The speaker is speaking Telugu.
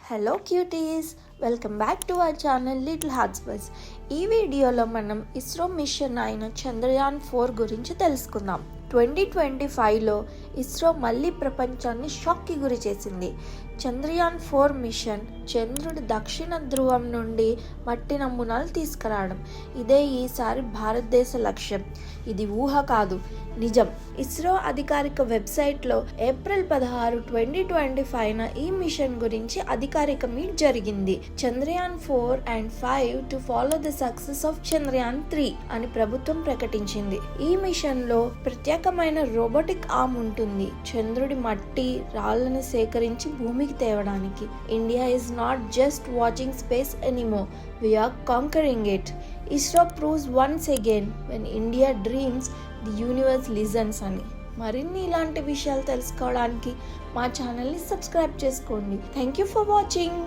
Hello cuties, welcome back to our channel little hearts bus. ఈ వీడియోలో మనం ఇస్రో మిషన్ అయిన చంద్రయాన్-4 గురించి తెలుసుకుందాం. 2025లో ఇస్రో మళ్ళీ ప్రపంచాన్ని షాక్కి గురి చేసింది. చంద్రయాన్-4 మిషన్ చంద్రుడి దక్షిణ ధ్రువం నుండి మట్టి నమూనాలు తీసుకురావడం. ఇదే ఈసారి భారతదేశ లక్ష్యం. ఇది ఊహ కాదు, నిజం. ఇస్రో అధికారిక వెబ్సైట్లో ఏప్రిల్ 16, 2025న ఈ మిషన్ గురించి అధికారిక మీట్ జరిగింది. చంద్రయాన్-4 and 5 to follow the success of Chandrayaan three అని ప్రభుత్వం ప్రకటించింది. ఈ మిషన్లో ప్రత్యేకమైన రోబోటిక్ ఆర్మ్ ఉంటుంది, చంద్రుడి మట్టి రాళ్లను సేకరించి భూమికి తేవడానికి. India is not just watching space anymore, we are conquering it. ISRO proves once again, when India dreams, the universe listens అని. మరిన్ని ఇలాంటి విషయాలు తెలుసుకోవడానికి మా ఛానల్ని సబ్స్క్రైబ్ చేసుకోండి. Thank you for watching.